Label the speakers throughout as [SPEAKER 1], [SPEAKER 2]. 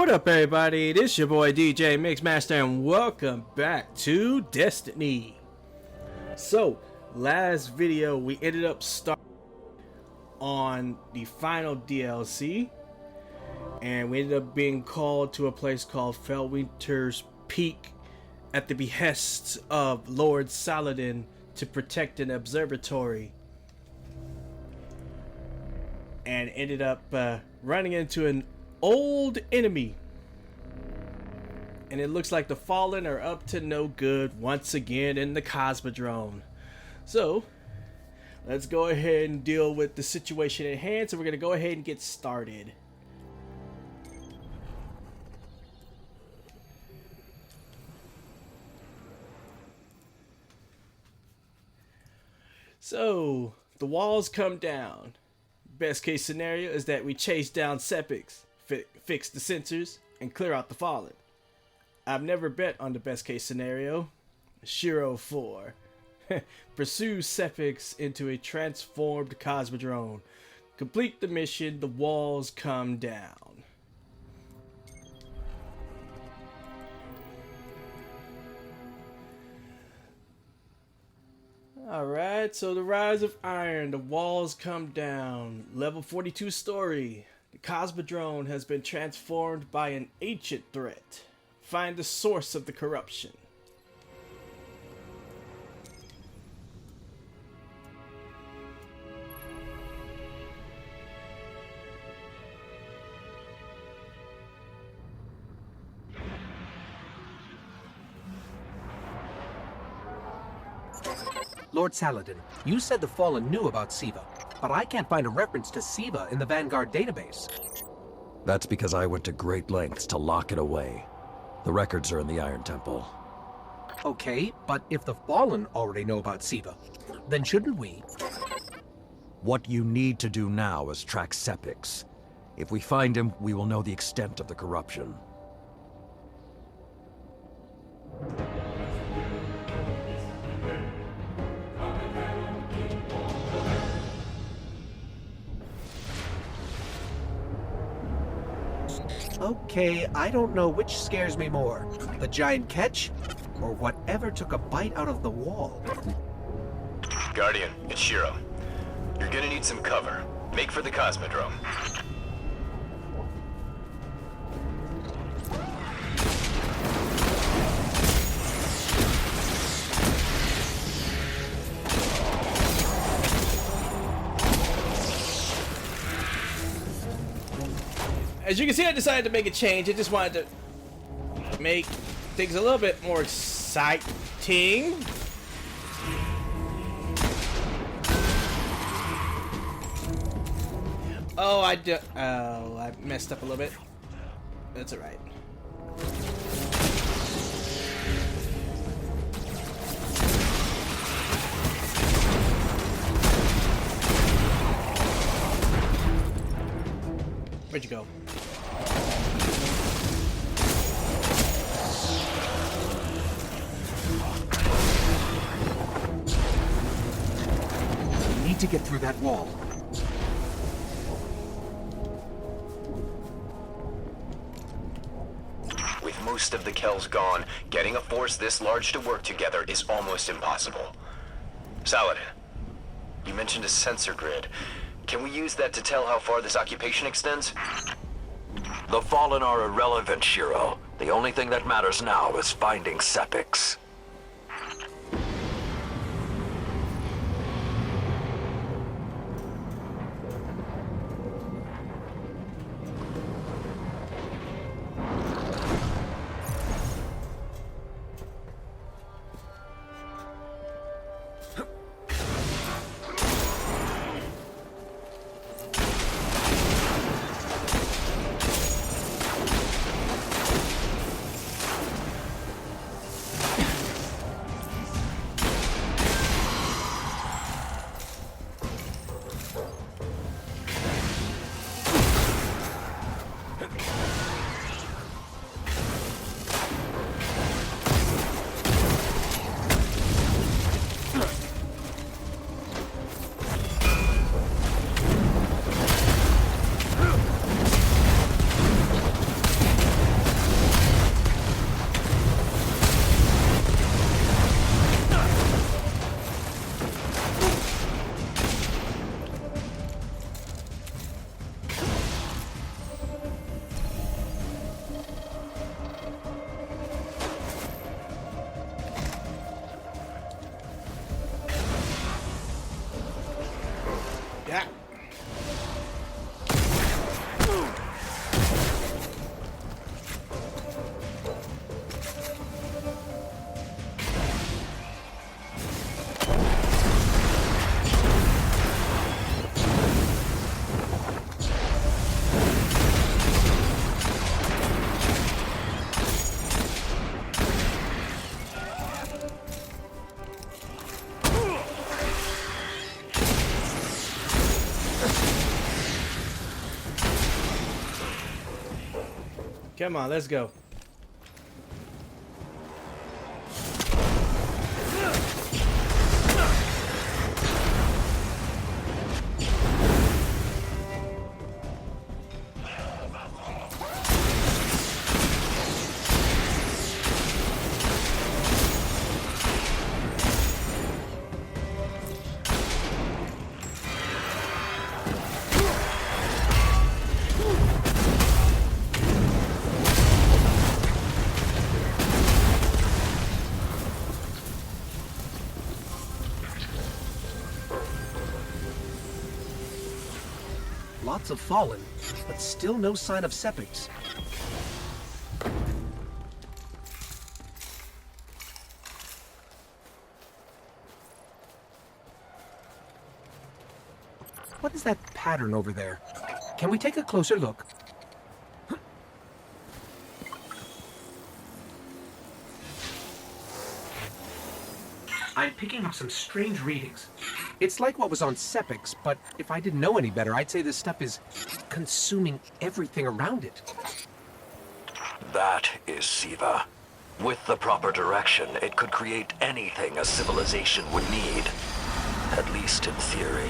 [SPEAKER 1] What up, everybody? This your boy DJ Mixmaster, and welcome back to Destiny. So, last video we ended up starting on the final DLC, and we ended up being called to a place called Felwinter's Peak at the behest of Lord Saladin to protect an observatory, and ended up running into an old enemy, and it looks like the Fallen are up to no good once again in the Cosmodrome. So let's go ahead and deal with the situation at hand. So we're gonna go ahead and get started. So the walls come down. Best case scenario is that we chase down Sepix, fix the sensors, and clear out the Fallen. I've never bet on the best case scenario. Shiro 4. Pursue Sepix into a transformed Cosmodrome. Complete the mission, the walls come down. Alright, so the Rise of Iron, the walls come down. Level 42 story. The Cosmodrome has been transformed by an ancient threat. Find the source of the corruption.
[SPEAKER 2] Lord Saladin, you said the Fallen knew about Siva, but I can't find a reference to Siva in the Vanguard database.
[SPEAKER 3] That's because I went to great lengths to lock it away. The records are in the Iron Temple.
[SPEAKER 2] Okay, but if the Fallen already know about Siva, then shouldn't we?
[SPEAKER 3] What you need to do now is track Sepix. If we find him, we will know the extent of the corruption.
[SPEAKER 2] Okay, I don't know which scares me more, the giant catch, or whatever took a bite out of the wall.
[SPEAKER 4] Guardian, it's Shiro. You're gonna need some cover. Make for the Cosmodrome.
[SPEAKER 1] As you can see, I decided to make a change. I just wanted to make things a little bit more exciting. Oh, I messed up a little bit. That's alright. Where'd you go?
[SPEAKER 2] We need to get through that wall.
[SPEAKER 4] With most of the Kells gone, getting a force this large to work together is almost impossible. Saladin, you mentioned a sensor grid. Can we use that to tell how far this occupation extends?
[SPEAKER 3] The Fallen are irrelevant, Shiro. The only thing that matters now is finding Sepix.
[SPEAKER 1] Ah. Come on, let's go.
[SPEAKER 2] Lots of fallen, but still no sign of Sepix. What is that pattern over there? Can we take a closer look? I'm picking up some strange readings. It's like what was on Sepix, but if I didn't know any better, I'd say this stuff is consuming everything around it.
[SPEAKER 3] That is Siva. With the proper direction, it could create anything a civilization would need. At least in theory.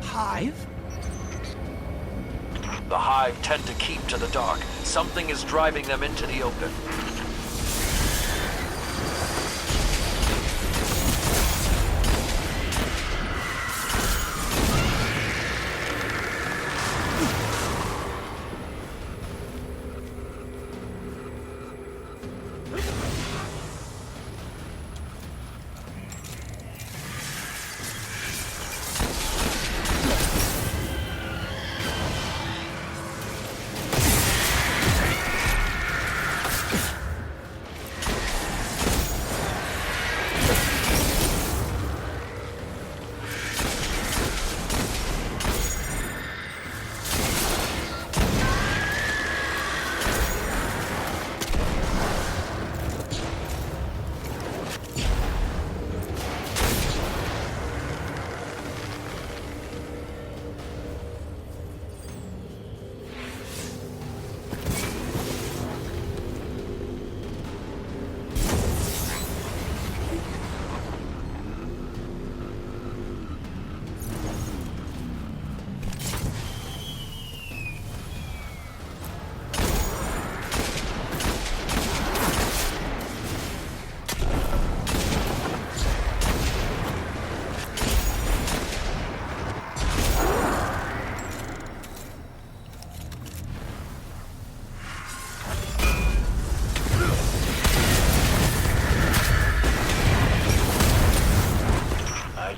[SPEAKER 2] Hive?
[SPEAKER 3] The Hive tend to keep to the dark. Something is driving them into the open.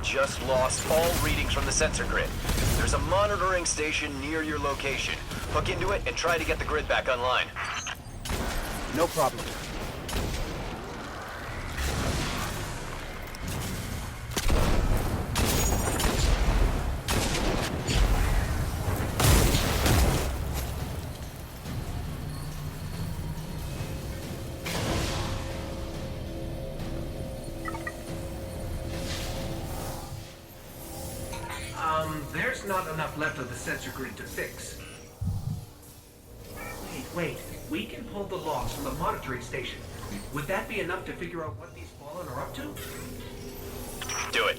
[SPEAKER 4] Just lost all readings from the sensor grid. There's a monitoring station near your location. Hook into it and try to get the grid back online.
[SPEAKER 2] No problem. There's not enough left of the sensor grid to fix. Wait. We can pull the logs from the monitoring station. Would that be enough to figure out what these fallen are up to?
[SPEAKER 4] Do it.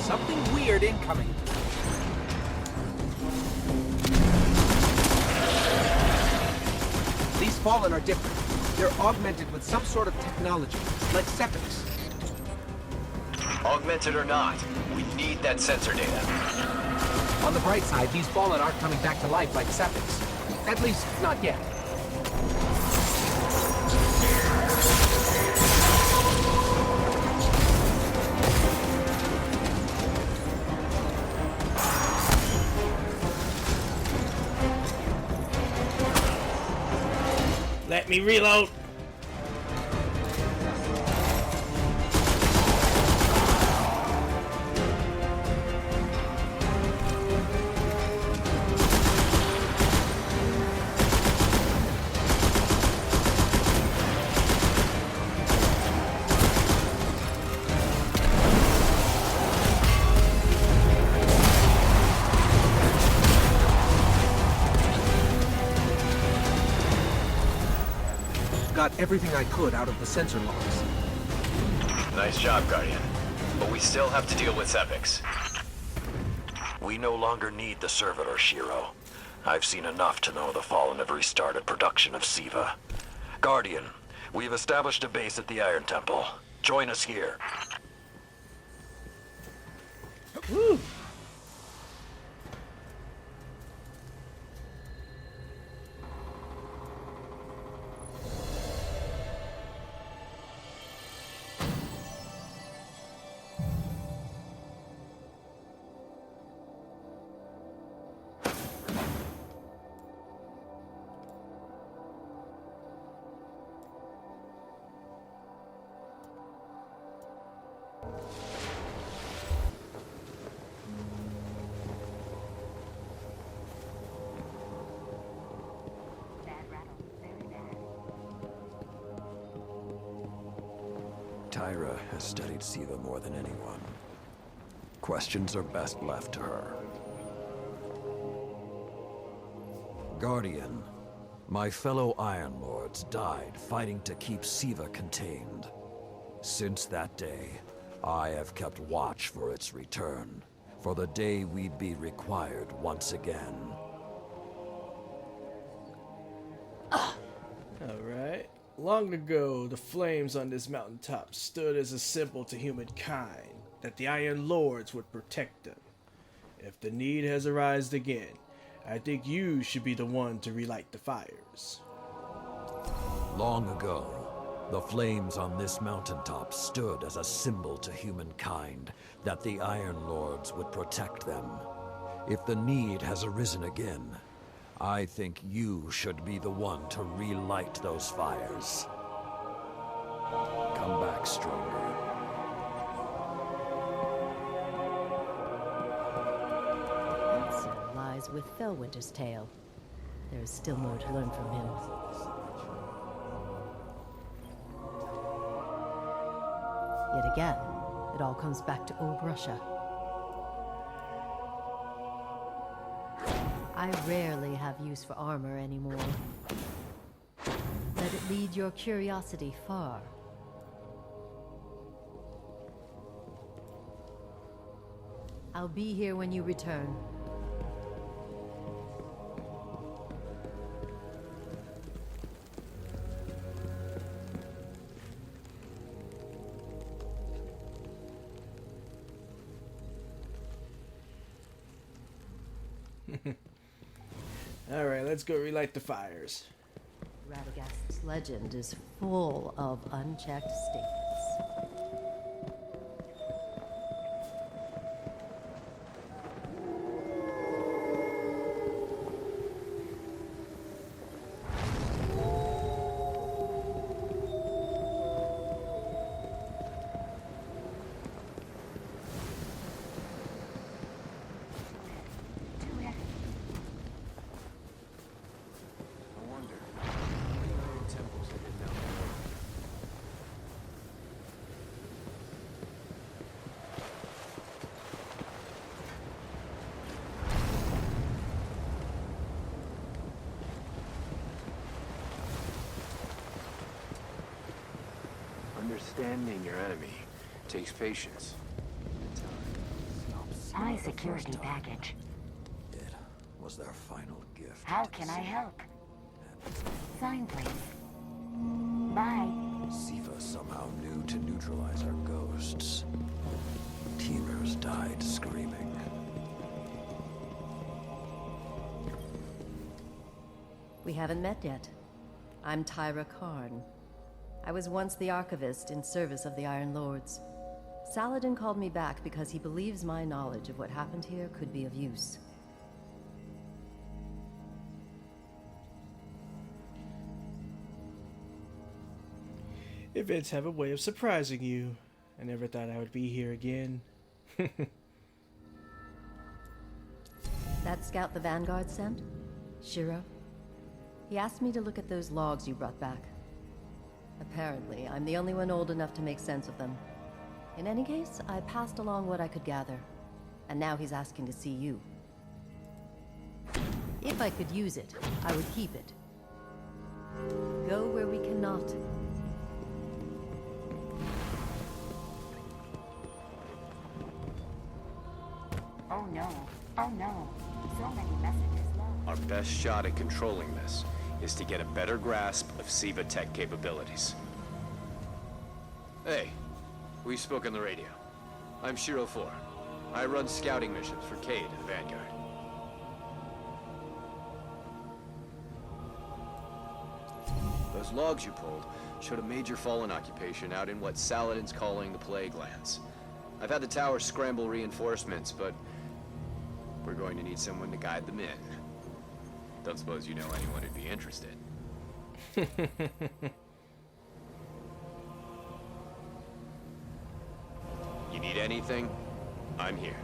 [SPEAKER 2] Something weird incoming. These fallen are different. They're augmented with some sort of technology, like Sepix.
[SPEAKER 4] Augmented or not, we need that sensor data.
[SPEAKER 2] On the bright side, these fallen aren't coming back to life like Sepix. At least, not yet.
[SPEAKER 1] Let me reload.
[SPEAKER 2] Got everything I could out of the sensor logs.
[SPEAKER 4] Nice job, Guardian. But we still have to deal with Sepiks.
[SPEAKER 3] We no longer need the servitor, Shiro. I've seen enough to know the Fallen have restarted production of Siva. Guardian, we've established a base at the Iron Temple. Join us here.
[SPEAKER 1] Woo.
[SPEAKER 3] Tyra has studied Siva more than anyone. Questions are best left to her. Guardian, my fellow Iron Lords died fighting to keep Siva contained. Since that day, I have kept watch for its return, for the day we'd be required once again.
[SPEAKER 1] Alright. Long ago, the flames on this mountaintop stood as a symbol to humankind that the Iron Lords would protect them. If the need has arisen again, I think you should be the one to relight the fires.
[SPEAKER 3] Long ago, the flames on this mountaintop stood as a symbol to humankind that the Iron Lords would protect them. If the need has arisen again, I think you should be the one to relight those fires. Come back stronger.
[SPEAKER 5] Answer lies with Fellwinter's tale. There is still more to learn from him. Yet again, it all comes back to old Russia. I rarely have use for armor anymore. Let it lead your curiosity far. I'll be here when you return.
[SPEAKER 1] Alright, let's go relight the fires.
[SPEAKER 5] Radagast's legend is full of unchecked statements.
[SPEAKER 2] Understanding your enemy takes patience.
[SPEAKER 6] My security package.
[SPEAKER 3] It was their final gift.
[SPEAKER 6] How can I help? Sign, please. Bye.
[SPEAKER 3] Siva somehow knew to neutralize our ghosts. Teamers died screaming.
[SPEAKER 5] We haven't met yet. I'm Tyra Karn. I was once the archivist in service of the Iron Lords. Saladin called me back because he believes my knowledge of what happened here could be of use.
[SPEAKER 1] Events have a way of surprising you. I never thought I would be here again.
[SPEAKER 5] That scout the Vanguard sent? Shiro? He asked me to look at those logs you brought back. Apparently, I'm the only one old enough to make sense of them. In any case, I passed along what I could gather. And now he's asking to see you. If I could use it, I would keep it. Go where we cannot.
[SPEAKER 6] Oh no. Oh no. So many messages lost.
[SPEAKER 4] Our best shot at controlling this is to get a better grasp of SIVA tech capabilities. Hey, we spoke on the radio. I'm Shiro 4. I run scouting missions for Cade and the Vanguard. Those logs you pulled showed a major Fallen occupation out in what Saladin's calling the Plague Lands. I've had the tower scramble reinforcements, but we're going to need someone to guide them in. Don't suppose you know anyone who'd be interested. You need anything? I'm here.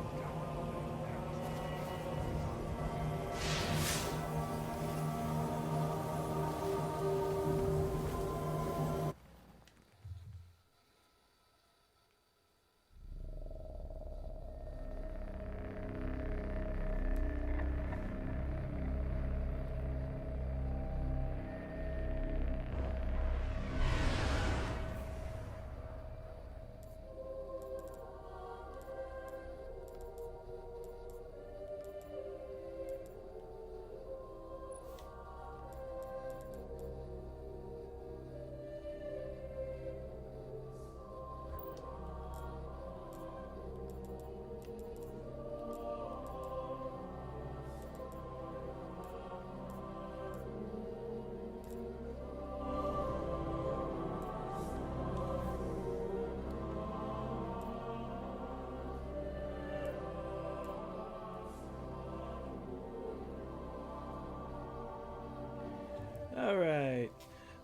[SPEAKER 1] Alright,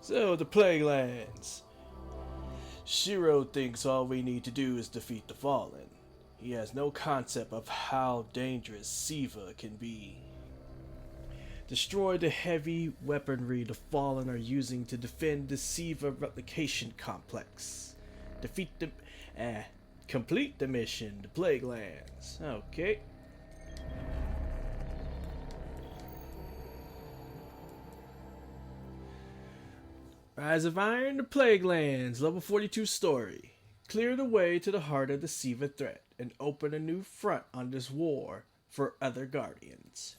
[SPEAKER 1] so the Plague Lands. Shiro thinks all we need to do is defeat the Fallen. He has no concept of how dangerous SIVA can be. Destroy the heavy weaponry the Fallen are using to defend the SIVA replication complex. Complete the mission, the Plague Lands. Okay. Rise of Iron, the Plague Lands, level 42 story. Clear the way to the heart of the SIVA threat and open a new front on this war for other Guardians.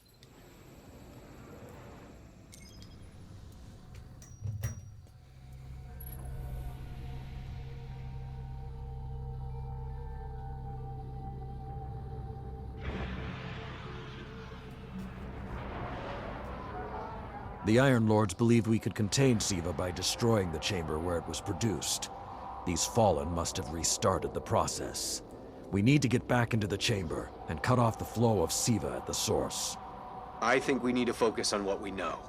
[SPEAKER 3] The Iron Lords believed we could contain SIVA by destroying the chamber where it was produced. These Fallen must have restarted the process. We need to get back into the chamber and cut off the flow of SIVA at the source.
[SPEAKER 4] I think we need to focus on what we know.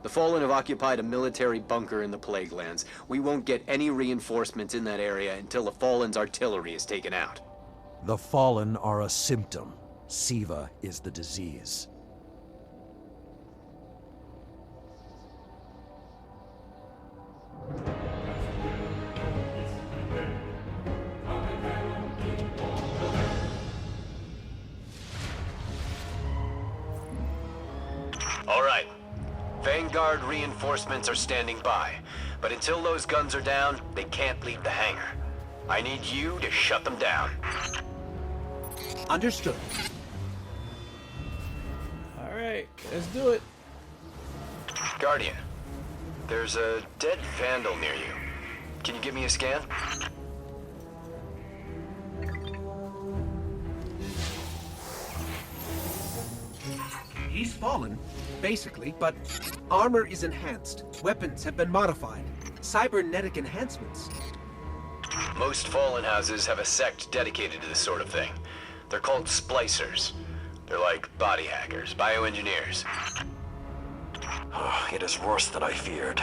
[SPEAKER 4] The Fallen have occupied a military bunker in the Plague Lands. We won't get any reinforcements in that area until the Fallen's artillery is taken out.
[SPEAKER 3] The Fallen are a symptom. SIVA is the disease.
[SPEAKER 4] All right. Vanguard reinforcements are standing by. But until those guns are down, they can't leave the hangar. I need you to shut them down.
[SPEAKER 2] Understood.
[SPEAKER 1] Alright, let's do it.
[SPEAKER 4] Guardian, there's a dead Vandal near you. Can you give me a scan?
[SPEAKER 2] He's fallen, basically, but armor is enhanced. Weapons have been modified. Cybernetic enhancements.
[SPEAKER 4] Most Fallen houses have a sect dedicated to this sort of thing. They're called splicers. They're like body hackers, bioengineers.
[SPEAKER 3] It is worse than I feared.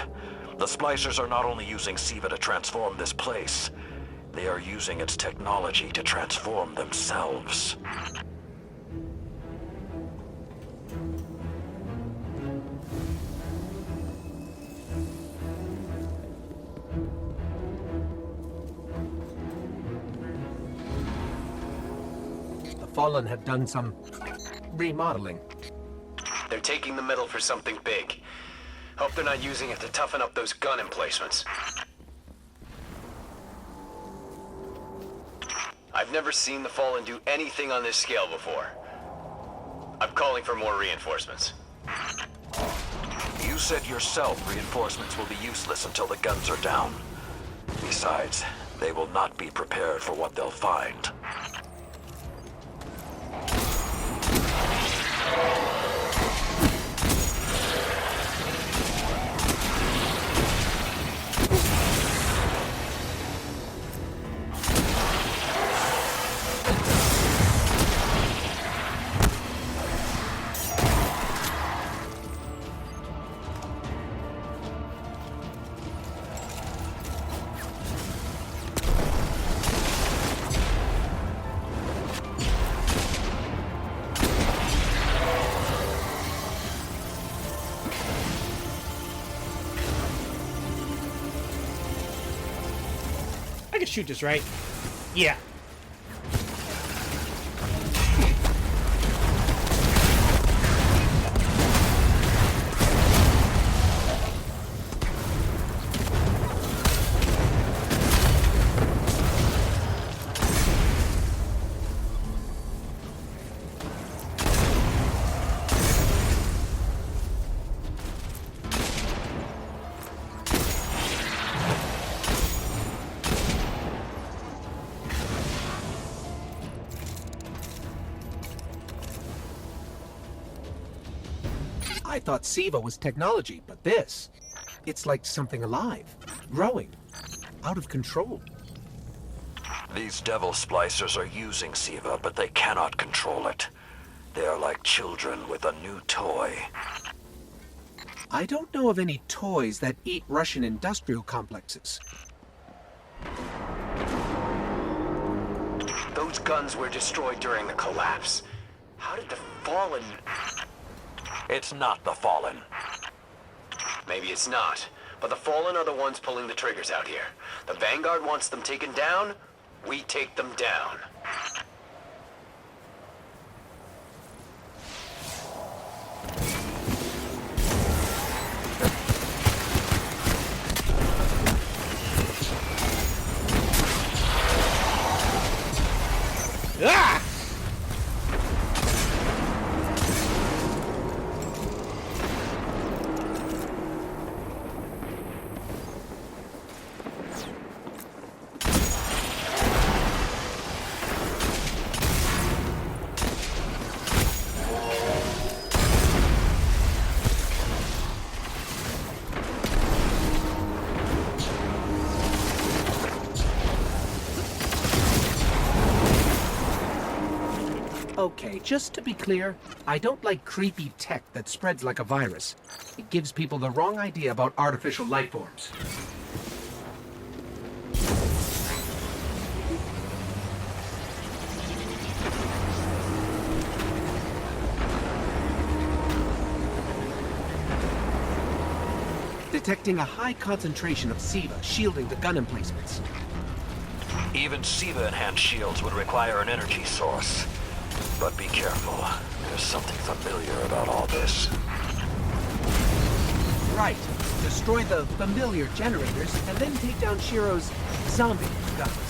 [SPEAKER 3] The splicers are not only using SIVA to transform this place, they are using its technology to transform themselves.
[SPEAKER 2] The Fallen have done some remodeling.
[SPEAKER 4] They're taking the metal for something big. Hope they're not using it to toughen up those gun emplacements. I've never seen the Fallen do anything on this scale before. I'm calling for more reinforcements.
[SPEAKER 3] You said yourself reinforcements will be useless until the guns are down. Besides, they will not be prepared for what they'll find.
[SPEAKER 1] I can shoot this, right? Yeah.
[SPEAKER 2] I thought SIVA was technology, but this... It's like something alive, growing, out of control.
[SPEAKER 3] These devil splicers are using SIVA, but they cannot control it. They are like children with a new toy.
[SPEAKER 2] I don't know of any toys that eat Russian industrial complexes.
[SPEAKER 4] Those guns were destroyed during the collapse. How did the Fallen...
[SPEAKER 3] It's not the Fallen.
[SPEAKER 4] Maybe it's not, but the Fallen are the ones pulling the triggers out here. The Vanguard wants them taken down, we take them down.
[SPEAKER 1] Ah!
[SPEAKER 2] Okay, just to be clear, I don't like creepy tech that spreads like a virus. It gives people the wrong idea about artificial life forms. Detecting a high concentration of SIVA shielding the gun emplacements.
[SPEAKER 3] Even SIVA-enhanced shields would require an energy source. But be careful. There's something familiar about all this.
[SPEAKER 2] Right. Destroy the familiar generators and then take down Shiro's zombie guns.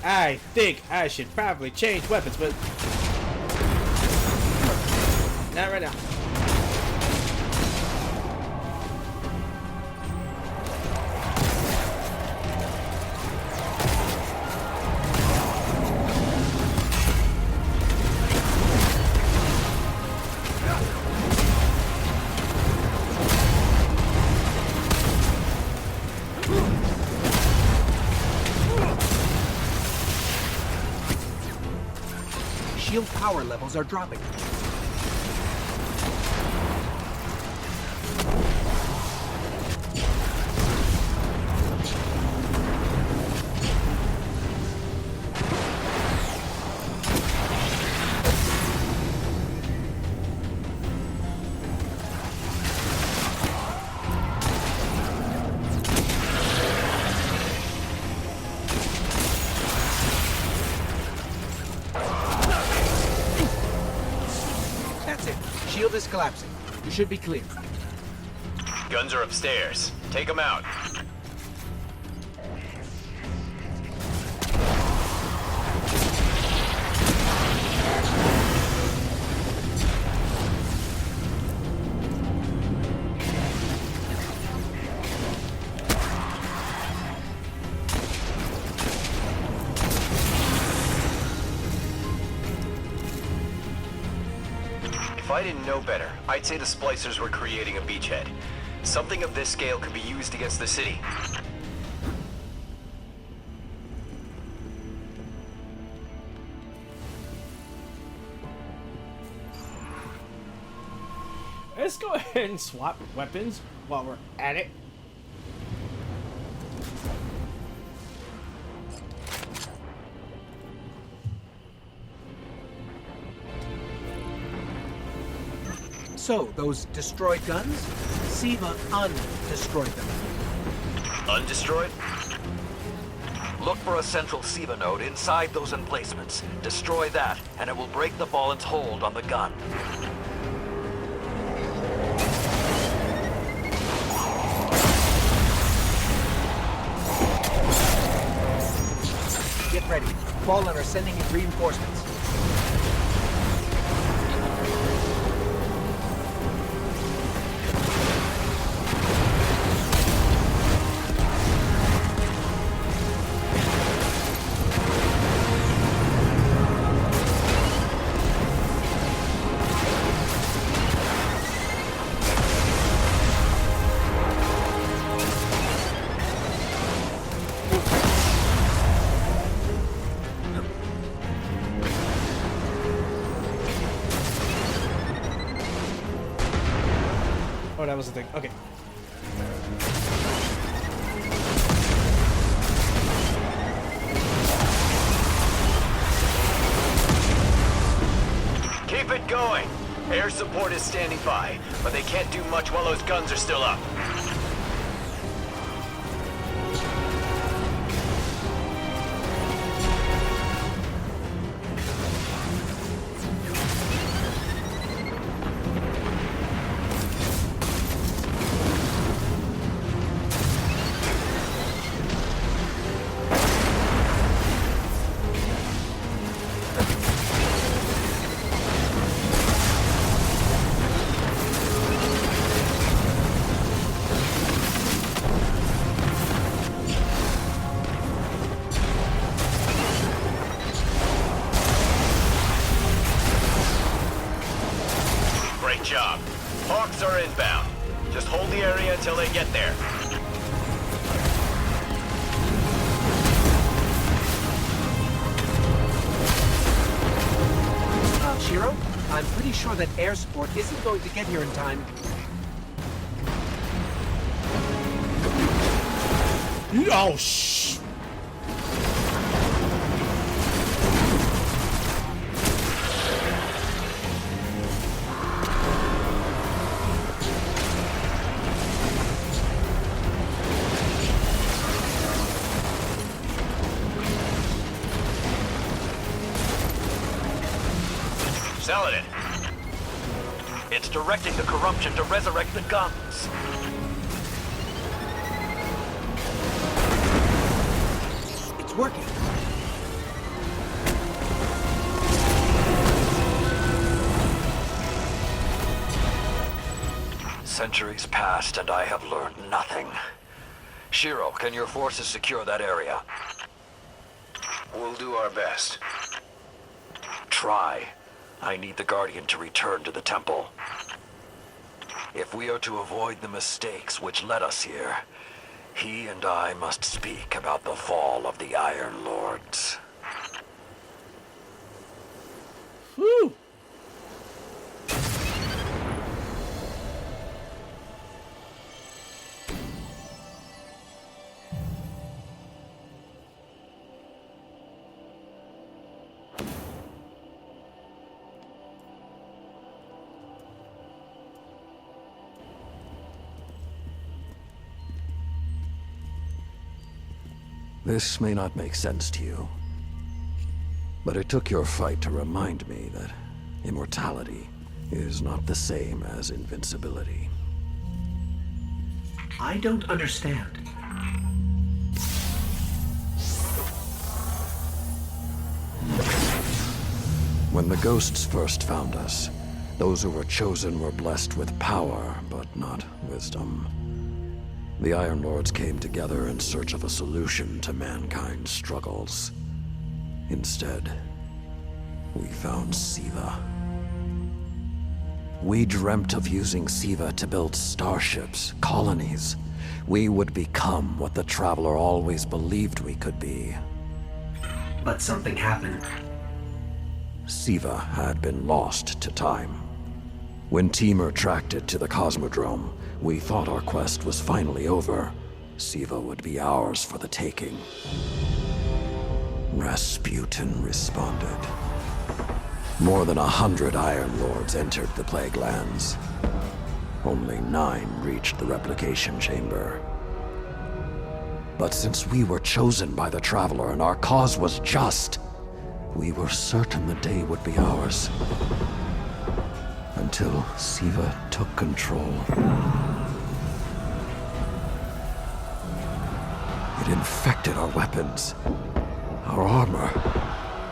[SPEAKER 1] I think I should probably change weapons, but not right now.
[SPEAKER 2] Shield power levels are dropping. That's it. Shield is collapsing. You should be clear.
[SPEAKER 4] Guns are upstairs. Take them out. If I didn't know better, I'd say the splicers were creating a beachhead. Something of this scale could be used against the city.
[SPEAKER 1] Let's go ahead and swap weapons while we're at it.
[SPEAKER 2] So, those destroyed guns? Siva undestroyed them.
[SPEAKER 4] Undestroyed?
[SPEAKER 3] Look for a central SIVA node inside those emplacements. Destroy that, and it will break the Fallen's hold on the gun.
[SPEAKER 2] Get ready. Fallen are sending in reinforcements.
[SPEAKER 1] Oh, that was the thing. Okay.
[SPEAKER 4] Keep it going. Air support is standing by, but they can't do much while those guns are still up. Great job. Hawks are inbound. Just hold the area until they get there.
[SPEAKER 2] Shiro, I'm pretty sure that air support isn't going to get here in time.
[SPEAKER 1] Oh, shh.
[SPEAKER 4] Saladin.
[SPEAKER 3] It's directing the corruption to resurrect the guns.
[SPEAKER 2] It's working.
[SPEAKER 3] Centuries passed and I have learned nothing. Shiro, can your forces secure that area?
[SPEAKER 4] We'll do our best.
[SPEAKER 3] Try. I need the Guardian to return to the temple. If we are to avoid the mistakes which led us here, he and I must speak about the fall of the Iron Lords.
[SPEAKER 1] Whew.
[SPEAKER 3] This may not make sense to you, but it took your fight to remind me that immortality is not the same as invincibility.
[SPEAKER 2] I don't understand.
[SPEAKER 3] When the ghosts first found us, those who were chosen were blessed with power, but not wisdom. The Iron Lords came together in search of a solution to mankind's struggles. Instead, we found Siva. We dreamt of using Siva to build starships, colonies. We would become what the Traveler always believed we could be.
[SPEAKER 2] But something happened.
[SPEAKER 3] Siva had been lost to time. When Temur tracked it to the Cosmodrome, we thought our quest was finally over. Siva would be ours for the taking. Rasputin responded. More than 100 Iron Lords entered the Plague Lands. Only 9 reached the replication chamber. But since we were chosen by the Traveler and our cause was just, we were certain the day would be ours. Until Siva took control. It infected our weapons, our armor.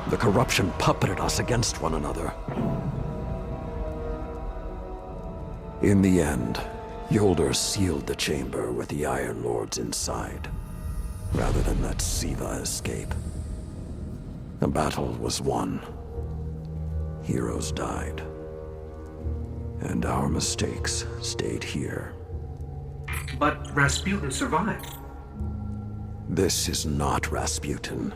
[SPEAKER 3] The corruption puppeted us against one another. In the end, Yolder sealed the chamber with the Iron Lords inside, rather than let Siva escape. The battle was won. Heroes died. And our mistakes stayed here.
[SPEAKER 2] But Rasputin survived.
[SPEAKER 3] This is not Rasputin.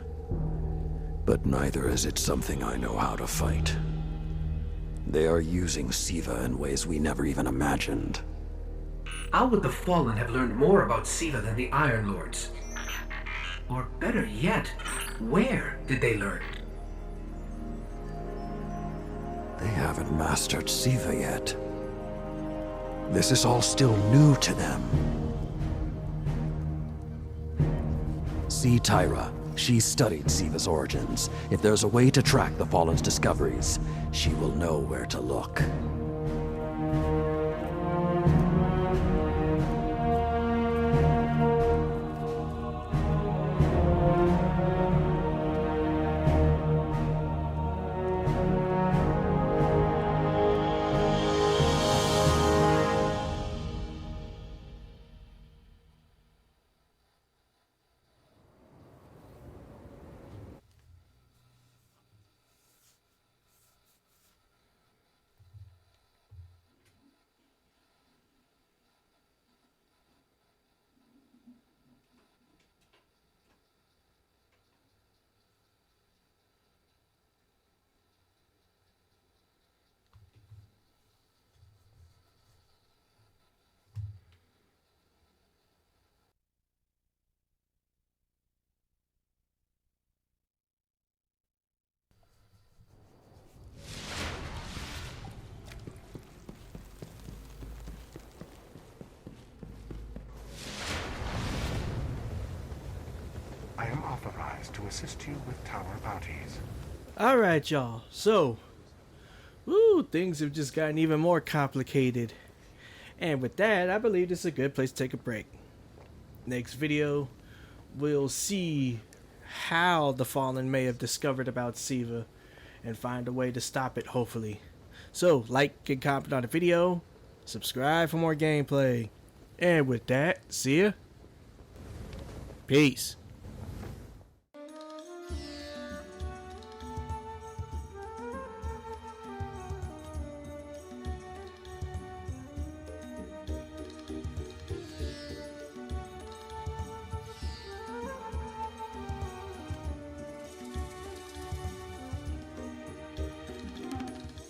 [SPEAKER 3] But neither is it something I know how to fight. They are using Siva in ways we never even imagined.
[SPEAKER 2] How would the Fallen have learned more about Siva than the Iron Lords? Or better yet, where did they learn?
[SPEAKER 3] They haven't mastered Siva yet. This is all still new to them. See Tyra. She studied Siva's origins. If there's a way to track the Fallen's discoveries, she will know where to look.
[SPEAKER 7] I am authorized to assist you with tower bounties.
[SPEAKER 1] Alright, y'all. So, things have just gotten even more complicated. And with that, I believe this is a good place to take a break. Next video, we'll see how the Fallen may have discovered about Siva and find a way to stop it, hopefully. So, like and comment on the video. subscribe for more gameplay. And with that, see ya. Peace.